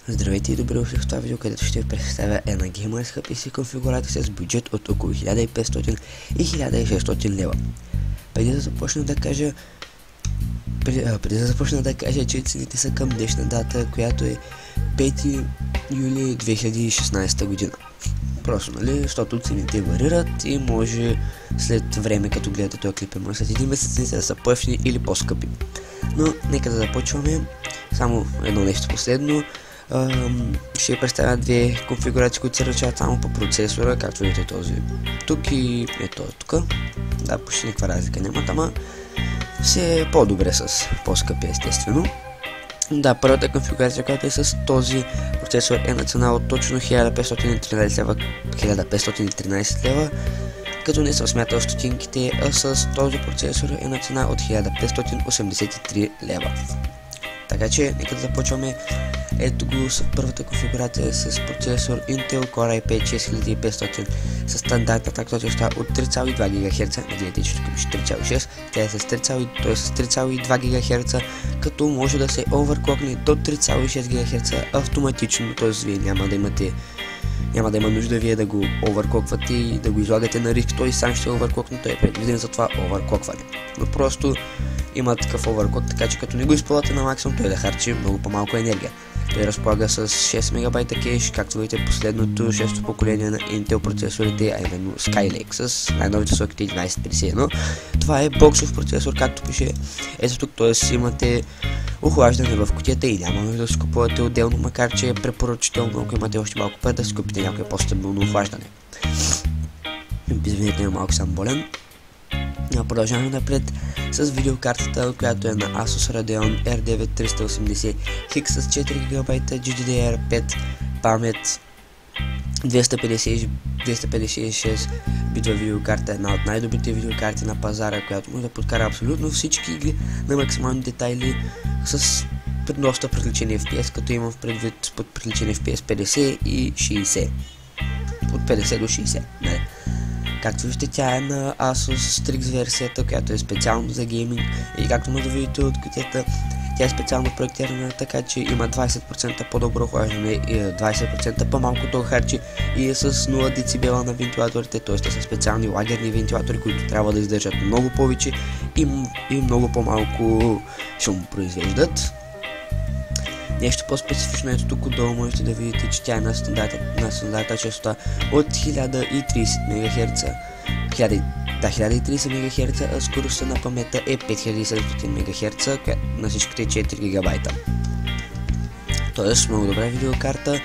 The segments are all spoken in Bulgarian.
Здравейте и добре дошли в това видео, където ще ви представя една геймърска PC конфигурация с бюджет от около 1500 и 1600 лева. Преди да започна да кажа, че цените са към днешна дата, която е 5 юли 2016 година. Просто, нали, защото цените варират и може след време, като гледате този клип, може след един месец цените да са по-евтини или по-скъпи. Но нека да започваме. Само едно нещо последно. Ще ви представя две конфигурации, които се различават само по процесора, както видите този тук и този тук. Да, почти никаква разлика нямат, ама все е по-добре с по-скъпи, естествено. Да, първата конфигурация, която е с този процесор, е на цена от точно 1513 лева, като не съм смятал стотинките, а с този процесор е на цена от 1583 лева. Така че, нека да започваме. Ето го с първата конфигурация с процесор Intel Core i5 6500 с стандартна тактотеща от 3,2 ГГц. Не гледайте, че тук пише 3,6, тя е с 3,2 ГГц, като може да се оверклокне до 3,6 ГГц автоматично, т.е. вие няма да има нужда вие да го оверклоквате и да го излагате на риск, той сам ще оверклокне, той е предвиден за това оверклокване. Но просто има такъв оверклок, така че като не го използвате на максимум, той да харчи много по-малко енергия. Той разполага с 6 МБ кеш, както видите последното 6-то поколение на Intel процесорите, а именно Skylake с най-новите сокети 1151. Това е боксов процесор, както пише ето тук, т.е. имате охлаждане в кутията и няма нужда да си купувате отделно, макар че е препоръчително, ако имате още малко пари, да си купите някое по-стабилно охлаждане. Извинете, малко съм болен. Продължаваме напред с видеокартата, която е на Asus Radeon R9 380X с 4 ГБ GDDR5 памет, 256 битова видеокарта, една от най-добрите видеокарти на пазара, която може да подкара абсолютно всички игри на максимални детайли с доста приличени FPS, като имам в предвид под приличени FPS 50 и 60. От 50 до 60. Не. Както виждате, тя е на Asus Strix версията, която е специално за гейминг, и както може да видите от кутията, тя е специално проектирана, така че има 20% по-добро охлаждане и 20% по-малко ток харчи и е с 0 децибела на вентилаторите, т.е. са специални лагерни вентилатори, които трябва да издържат много повече и много по-малко шум произвеждат. Нещо по-специфично, ето тук отдолу можете да видите, че тя е на стандартна честота от 1030 МГц. 1030 МГц, а скоростта на паметта е 5700 МГц на всичките 4 ГБ. Тоест много добра видеокарта.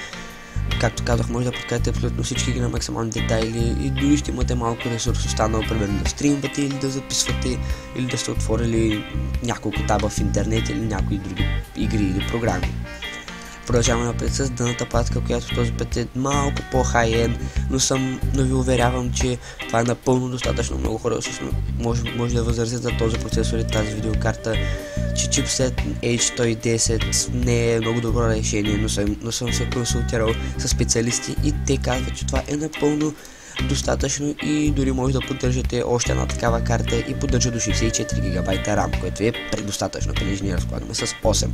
Както казах, може да подкарате абсолютно всички игри на максимални детайли и дори ще имате малко ресурс останал, примерно да стримвате или да записвате, или да сте отворили няколко таба в интернет или някои други игри или програми. Продължаваме напред с дъната платка, която този път е малко по-хай-енд, но ви уверявам, че това е напълно достатъчно. Много хора може да възразят за този процесор и тази видеокарта, че чипсет H110 не е много добро решение, но съм се консултирал с специалисти и те казват, че това е напълно достатъчно и дори може да поддържате още една такава карта и поддържа до 64 ГБ RAM, което е предостатъчно, понеже ние разполагаме с 8.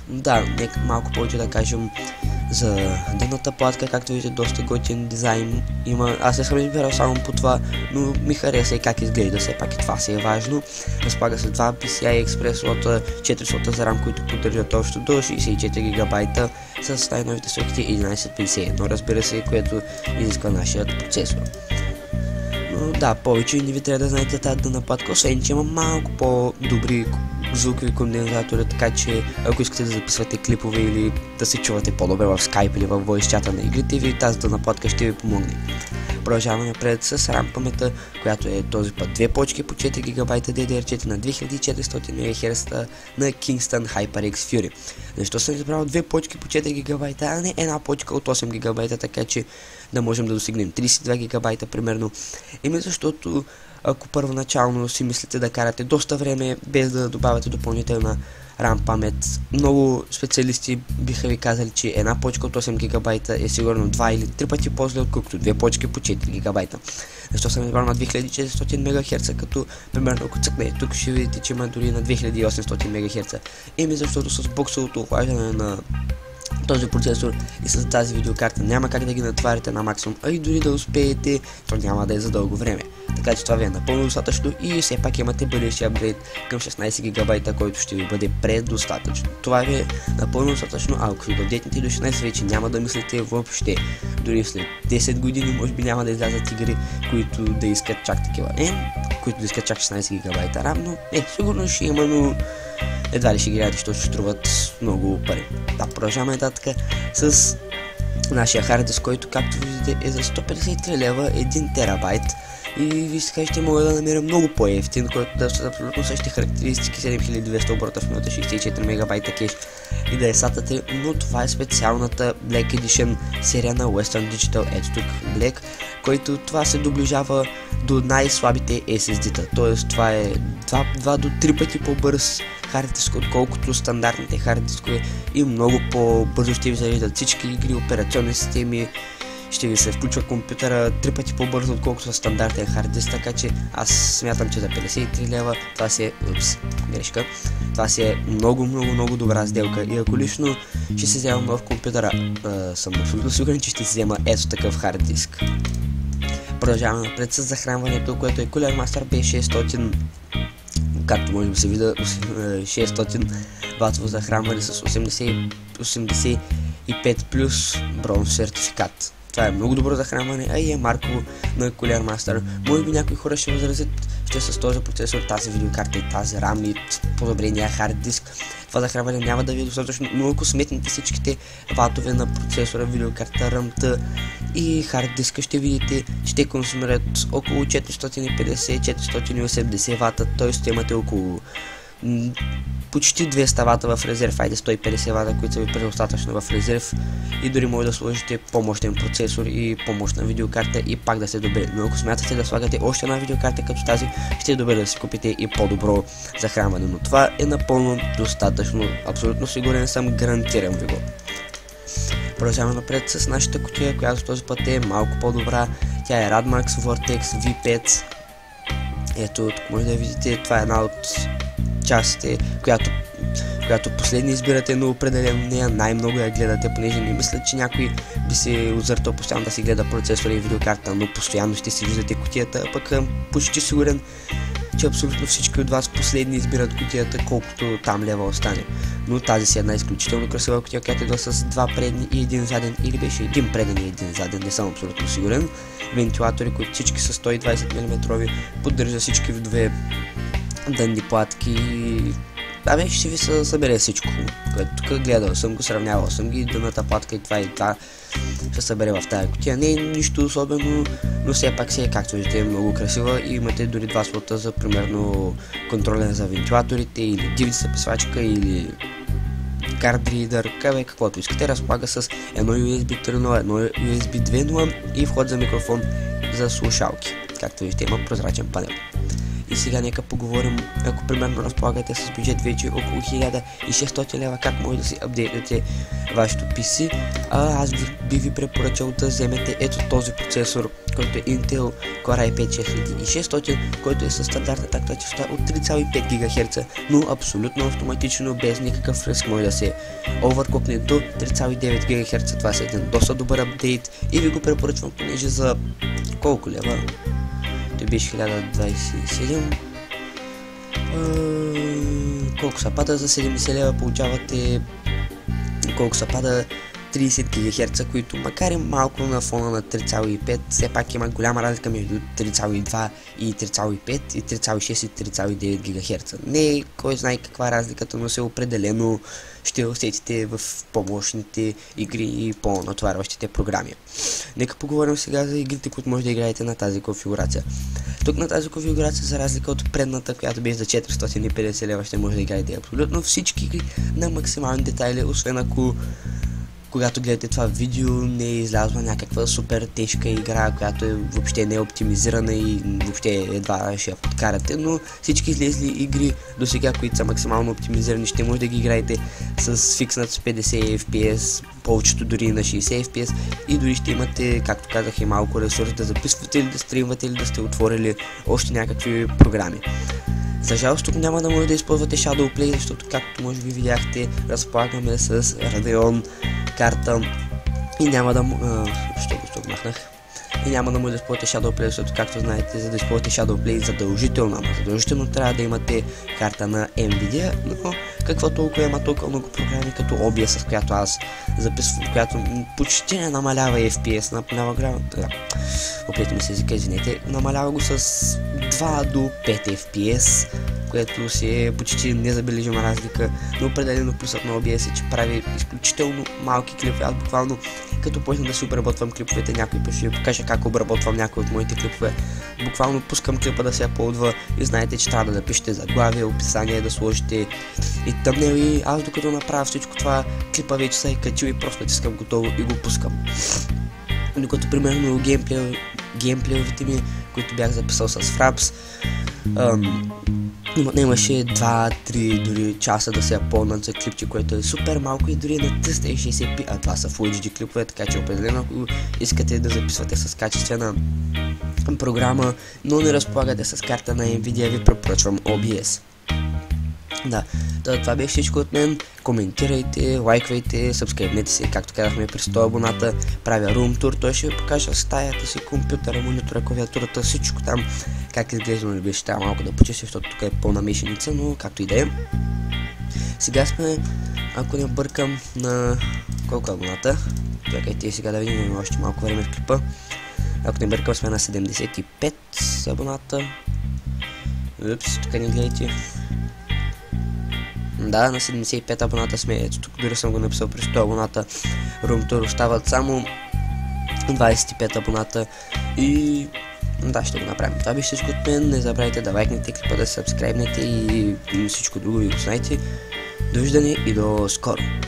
Да, нека малко повече да кажем за дъната платка. Както видите, доста готин дизайн има. Аз не съм избирал само по това, но ми хареса и как изглежда, все пак и това си е важно. Разполага се 2 PCI Express слота, 4 слота за RAM, които поддържат общо до 64 ГБ с най-новите сокети 1151, разбира се, което изисква нашият процесор. Но да, повече не ви трябва да знаете тази дъна платка, освен че има малко по-добри звукови кондензатори, така че ако искате да записвате клипове или да се чувате по-добре в Skype или в voice чата на игрите ви, тази дъна платка ще ви помогне. Продължаваме напред с RAM паметта, която е този път 2 почки по 4 ГБ DDR4 на 2400 МГц на Kingston HyperX Fury. Защо съм избрал 2 почки по 4 ГБ, а не една почка от 8 ГБ, така че да можем да достигнем 32 ГБ примерно? Защото ако първоначално си мислите да карате доста време без да добавяте допълнителна RAM памет, много специалисти биха ви казали, че една почка от 8 ГБ е сигурно 2 или 3 пъти по-зле, отколкото 2 почки по 4 ГБ. Защо съм избрал на 2400 МГц, като примерно ако цъкне тук ще видите, че има дори на 2800 МГц. Защото с боксовото охлаждане на този процесор и с тази видеокарта няма как да ги натварите на максимум, а и дори да успеете, то няма да е за дълго време. Така че това ви е напълно достатъчно и все пак имате бъдещия апгрейд към 16 гигабайта, който ще ви бъде предостатъчно. Това ви е напълно достатъчно, а ако ви го апдейтнете до 16 вече няма да мислите въобще. Дори след 10 години може би няма да излязат игри, които да искат чак такива които да искат чак 16 гигабайта RAM, но сигурно ще има, но едва ли ще ги гледате, защото ще струват много пари. Да, продължаваме нататък с нашия хард диск, който както виждате е за 153 лева, 1 терабайт. И ви сега ще мога да намеря много по-ефтин, който да са абсолютно същите характеристики, 7200 оборота в минута, 64 мегабайта кеш и да е SATA 3, но това е специалната Black Edition серия на Western Digital. Ето тук Black, който това се доближава до най-слабите SSD-та, т.е. това е 2 до 3 пъти по-бърз хард диск, отколкото стандартните хард дискове и много по-бързо ще ви зареждат всички игри, операционни системи, ще ви се включва компютъра 3 пъти по-бързо, отколкото са стандартен хард диск, така че аз смятам, че за 53 лева това си е грешка. Това си е много добра сделка и ако лично ще си взема нов компютъра, съм абсолютно сигурен, че ще си взема ето такъв хард диск. Продължаваме напред с захранването, което е Cooler Master B600, както може да се види, 600 ватово захранване с 85 плюс бронз сертификат. Това е много добро захранване, а и е марково на Cooler Master. Може би някои хора ще възразят, че с този процесор, тази видеокарта и тази RAM и подобрения хард диск това захранване няма да ви е достатъчно, но ако сметнете всичките ватове на процесора, видеокарта, RAM-та и хард диска, ще видите, че те консумират около 450-480 вата, т.е. имате около почти 200 вата в резерв, айде 150 вата, които са ви предостатъчно в резерв и дори може да сложите по-мощен процесор и по-мощна видеокарта и пак да се добре. Но ако смятате да слагате още една видеокарта като тази, ще е добре да си купите и по-добро захранване, но това е напълно достатъчно, абсолютно сигурен съм, гарантирам ви го. Продължаваме напред с нашата кутия, която този път е малко по-добра. Тя е Radmax Vortex V5. Ето, тук може да видите, това е една от частите, която последни избирате, но определено нея най-много я гледате, понеже не мисля, че някой би се озъртал постоянно да си гледа процесора и видеокарта, но постоянно ще си виждате кутията, пък съм почти сигурен, че абсолютно всички от вас последни избират кутията, колкото там лева остане. Но тази си е една изключително красива кутия, която идва с 2 предни и 1 заден, или беше 1 преден и 1 заден, не съм абсолютно сигурен. Вентилатори, които всички са 120 мм, поддържа всички видове дънди платки. Да, ще ви се събере всичко, което тук гледал съм го, сравнявал съм ги, дъната платка и това ще събере в тази кутия. Не е нищо особено, но все пак си е, както виждате, е много красива и имате дори 2 слота за примерно контролен за вентилаторите или дивица писвачка или карт ридър, каквото искате. Разполага с едно USB 3.0, едно USB 2.0 и вход за микрофон за слушалки. Както виждате, има прозрачен панел. И сега нека поговорим, ако примерно разполагате с бюджет вече около 1600 лева, как може да си апдейтнете вашето PC. Аз би ви препоръчал да вземете ето този процесор, който е Intel Core i5 6600, който е със стандартна тактова честота от 3,5 ГГц, но абсолютно автоматично, без никакъв риск може да се оверклокне до 3,9 ГГц. Това е един доста добър апдейт и ви го препоръчвам, понеже за колко лева? Той беше 1027. Колко се пада за 70 лева, получавате колко се пада 30 ГГц, които макар и малко на фона на 3,5, все пак има голяма разлика между 3,2 и 3,5 и 3,6 и 3,9 ГГц. Не кой знае каква е разликата, но се определено ще усетите в по-мощните игри и по-натоварващите програми. Нека поговорим сега за игрите, които може да играете на тази конфигурация. Тук на тази конфигурация, за разлика от предната, която беше за 450 лева, ще може да играете абсолютно всички игри на максимални детайли, освен ако когато гледате това видео, не е излязла някаква супер тежка игра, която въобще не е оптимизирана и въобще едва ще я подкарате, но всички излезли игри до сега, които са максимално оптимизирани, ще може да ги играете с фикснат с 50 FPS, повечето дори на 60 FPS и дори ще имате, както казах, и малко ресурс да записвате или да стримвате или да сте отворили още някакви програми. За жалост тук няма да може да използвате Shadowplay, защото както може би видяхте, разполагаме с Radeon карта и няма да няма да може да използвате Shadowplay, защото както знаете, за да използвате Shadowplay задължително трябва да имате карта на Nvidia, но какво толкова има толкова много програми като OBS, с която аз записвам, която почти не намалява FPS, намалява го с 2 до 5 FPS, което си е почти незабележима разлика, но определено плюсът на OBS е, че прави изключително малки клипове. Аз буквално като почна да си обработвам клиповете, някой път ще ви покажа как обработвам някои от моите клипове. Буквално пускам клипа да се аплодва и знаете, че трябва да напишете заглавие, описание, да сложите и тъмнел и аз докато направя всичко това, клипа вече се е качил и просто натискам готово и го пускам. Докато примерно геймплеевите ми, които бях записал с Fraps, имаше 2-3 дори часа да се апълнат за клипче, което е супер малко и дори на 360p, а това са Full HD клипове, така че определено ако искате да записвате с качествена програма, но не разполагате с карта на Nvidia, ви препоръчвам OBS. Да, това беше всичко от мен. Коментирайте, лайквайте, сабскрайбнете се, както казахме при 100 абоната. Правя room tour, той ще ви покажа стаята си, компютъра, монитора, клавиатурата, всичко там. Как изглежда, но беше трябва малко да почистя, защото тук е пълна мешеница, но както и да е. Сега сме, ако не бъркам, на колко абоната? Чакайте сега да видим, има още малко време в клипа. Ако не бъркам, сме на 75 абоната. Упс, тук не гледайте. Да, на 75 абоната сме, ето тук дори съм го написал при 100 абоната. Room Tour остават само 25 абоната и да, ще го направим. Това беше всичко от мен, не забравяйте да лайкнете клипа, да се сабскрайбнете и всичко друго ви го знаете. Довиждане и до скоро!